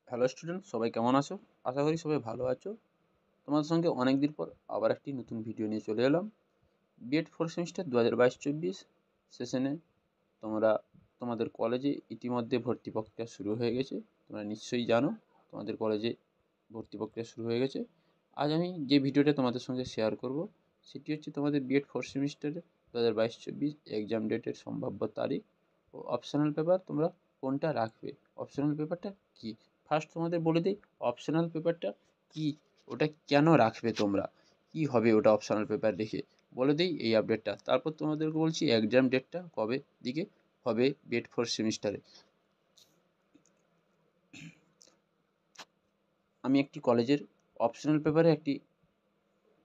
Hello student, সবাই কেমন আছো? আশা করি সবাই ভালো আছো। তোমাদের সঙ্গে অনেক দিন পর আবার একটি নতুন ভিডিও নিয়ে চলে এলাম। বিএড ফোর্থ সেমিস্টার 2022-24 সেশনে তোমরা তোমাদের কলেজে ইতিমধ্যে ভর্তি প্রক্রিয়া শুরু হয়ে গেছে। তোমরা নিশ্চয়ই জানো তোমাদের কলেজে ভর্তি প্রক্রিয়া শুরু হয়ে গেছে। আজ আমি যে ভিডিওটা তোমাদের সঙ্গে শেয়ার করব সেটি হচ্ছে তোমাদের বিএড ফোর্থ সেমিস্টারে 2022-24 এক্সাম ডেটের সম্ভাব্য তারিখ ও অপশনাল পেপার তোমরা কোনটা রাখবে। অপশনাল পেপারটা কী, ফার্স্ট তোমাদের বলে দিই অপশনাল পেপারটা কী, ওটা কেন রাখবে তোমরা, কী হবে ওটা অপশনাল পেপার রেখে বলে দিই এই আপডেটটা। তারপর তোমাদেরকে বলছি এক্সাম ডেটটা কবে দিকে হবে বিএড ফোর্থ সেমিস্টারে। আমি একটি কলেজের অপশনাল পেপারে একটি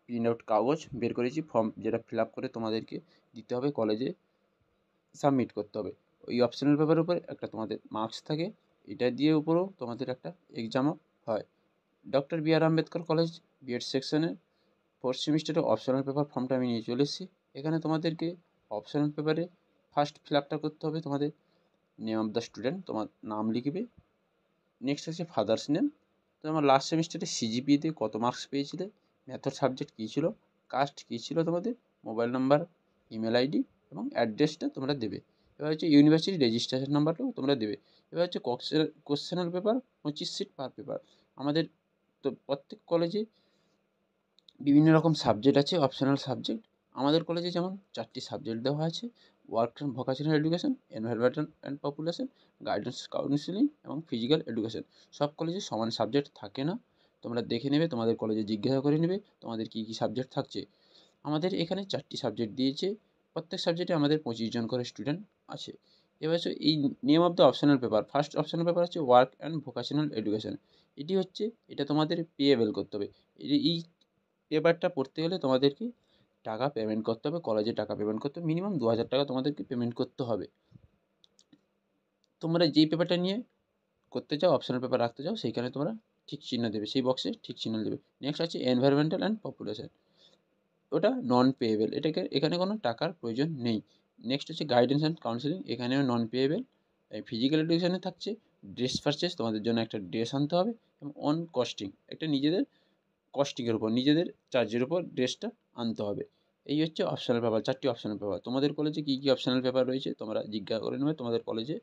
প্রিন্ট আউট কাগজ বের করেছি, ফর্ম যেটা ফিল আপ করে তোমাদেরকে দিতে হবে, কলেজে সাবমিট করতে হবে। ওই অপশনাল পেপারের উপরে একটা তোমাদের মার্কস থাকে, এটা দিয়ে উপরেও তোমাদের একটা এক্সামও হয়। ডক্টর বি আর আম্বেদকর কলেজ বিএড সেকশনের ফোর্থ সেমিস্টারে অপশনাল পেপার ফর্মটা আমি নিয়ে চলে এসেছি। এখানে তোমাদেরকে অপশনাল পেপারে ফার্স্ট ফিল আপটা করতে হবে তোমাদের নেম অফ দ্য স্টুডেন্ট, তোমার নাম লিখবে। নেক্সট হচ্ছে ফাদার্স নেম, তো আমার লাস্ট সেমিস্টারে সিজিপিতে কত মার্কস পেয়েছিলে, ম্যাথড সাবজেক্ট কী ছিল, কাস্ট কী ছিল তোমাদের, মোবাইল নাম্বার, ইমেল আইডি এবং অ্যাড্রেসটা তোমরা দেবে। এবার হচ্ছে ইউনিভার্সিটি রেজিস্ট্রেশন নাম্বারটাও তোমরা দেবে। এবার হচ্ছে কোশ্চেনাল পেপার 25 সিট পার পেপার। আমাদের তো প্রত্যেক কলেজে বিভিন্ন রকম সাবজেক্ট আছে, অপশনাল সাবজেক্ট। আমাদের কলেজে যেমন 4টি সাবজেক্ট দেওয়া আছে: work and vocational education, environmental and population, guidance counselling এবং ফিজিক্যাল এডুকেশন। সব কলেজে সমান সাবজেক্ট থাকে না, তোমরা দেখে নেবে, তোমাদের কলেজে জিজ্ঞাসা করে নেবে তোমাদের কী কী সাবজেক্ট থাকছে। আমাদের এখানে 4টি সাবজেক্ট দিয়েছে, প্রত্যেক সাবজেক্টে আমাদের 25 জন করে স্টুডেন্ট আছে। এবার হচ্ছে এই name of the optional paper, first optional paper হচ্ছে ওয়ার্ক অ্যান্ড ভোকেশনাল এডুকেশন। এটি হচ্ছে, এটা তোমাদের পেয়েবেল করতে হবে। এই পেপারটা পড়তে গেলে তোমাদেরকে টাকা পেমেন্ট করতে হবে, কলেজে টাকা পেমেন্ট করতে হবে, মিনিমাম 2000 টাকা তোমাদেরকে পেমেন্ট করতে হবে। তোমরা যেই পেপারটা নিয়ে করতে চাও, অপশনাল পেপার রাখতে চাও, সেইখানে তোমরা ঠিক চিহ্ন দেবে, সেই বক্সে ঠিক চিহ্ন দেবে। নেক্সট আছে এনভায়রনমেন্টাল অ্যান্ড পপুলেশন, ওটা নন পেয়েবেল, এটাকে এখানে কোনো টাকার প্রয়োজন নেই। নেক্সট হচ্ছে গাইডেন্স অ্যান্ড কাউন্সিলিং, এখানেও নন পেয়েবেল। এই ফিজিক্যাল এডুকেশনে থাকছে ড্রেস পারচেস, তোমাদের জন্য একটা ড্রেস আনতে হবে, এবং অন কস্টিং, একটা নিজেদের কস্টিংয়ের উপর, নিজেদের চার্জের উপর ড্রেসটা আনতে হবে। এই হচ্ছে অপশনাল পেপার, 4টি অপশনাল পেপার। তোমাদের কলেজে কী কী অপশনাল পেপার রয়েছে তোমরা জিজ্ঞাসা করে নেবে তোমাদের কলেজে,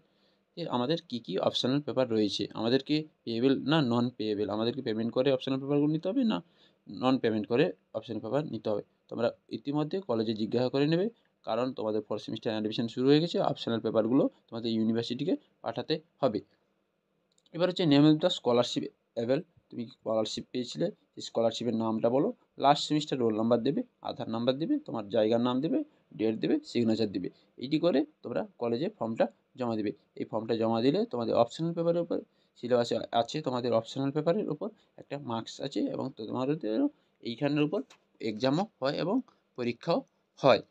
যে আমাদের কী কী অপশনাল পেপার রয়েছে, আমাদেরকে পেয়েবেল না নন পেয়েবেল, আমাদেরকে পেমেন্ট করে অপশনাল পেপারগুলো নিতে হবে না নন পেমেন্ট করে অপশনাল পেপার নিতে হবে। তোমরা ইতিমধ্যে কলেজে জিজ্ঞাসা করে নেবে, কারণ তোমাদের ফোর্থ সেমিস্টার অ্যাডমিশন শুরু হয়ে গেছে, অপশনাল পেপারগুলো তোমাদের ইউনিভার্সিটিকে পাঠাতে হবে। এবার হচ্ছে name of the scholarship avail, তুমি স্কলারশিপ পেয়েছিলে, সেই স্কলারশিপের নামটা বলো, লাস্ট সেমিস্টার রোল নাম্বার দেবে, আধার নাম্বার দেবে, তোমার জায়গার নাম দেবে, ডেট দেবে, সিগনেচার দেবে। এইটি করে তোমরা কলেজে ফর্মটা জমা দেবে। এই ফর্মটা জমা দিলে তোমাদের অপশনাল পেপারের উপর সিলেবাসে আছে, তোমাদের অপশনাল পেপারের উপর একটা মার্কস আছে, এবং তোমাদেরও এইখানের উপর এক্সামও হয় এবং পরীক্ষাও হয়।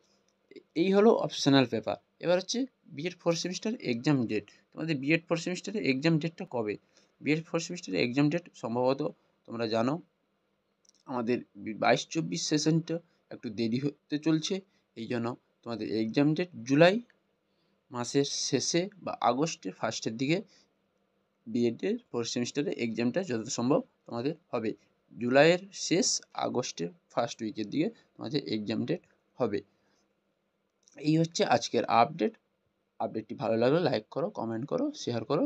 এই হলো অপশনাল পেপার। এবার হচ্ছে BEd fourth semester exam date. তোমাদের বিএড ফোর্থ সেমিস্টারের এক্সাম ডেটটা কবে? বিএড ফোর্থ সেমিস্টারের এক্সাম ডেট সম্ভবত তোমরা জানো আমাদের 22-24 সেশনটা একটু দেরি হতে চলছে, এই জন্য তোমাদের এক্সাম ডেট জুলাই মাসের শেষে বা আগস্টের ফার্স্টের দিকে বিএডের ফোর্থ সেমিস্টারের এক্সামটা যত সম্ভব তোমাদের হবে। জুলাইয়ের শেষ, আগস্টের ফার্স্ট উইকের দিকে তোমাদের এক্সাম ডেট হবে। এই হচ্ছে আজকের আপডেট। আপডেটটি ভালো লাগলে লাইক করো, কমেন্ট করো, শেয়ার করো।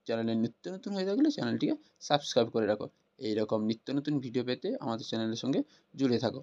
চ্যানেলে নিত্য নতুন হয়ে থাকলে চ্যানেলটিকে সাবস্ক্রাইব করে রাখো। এই রকম নিত্য নতুন ভিডিও পেতে আমাদের চ্যানেলের সঙ্গে জুড়ে থাকো।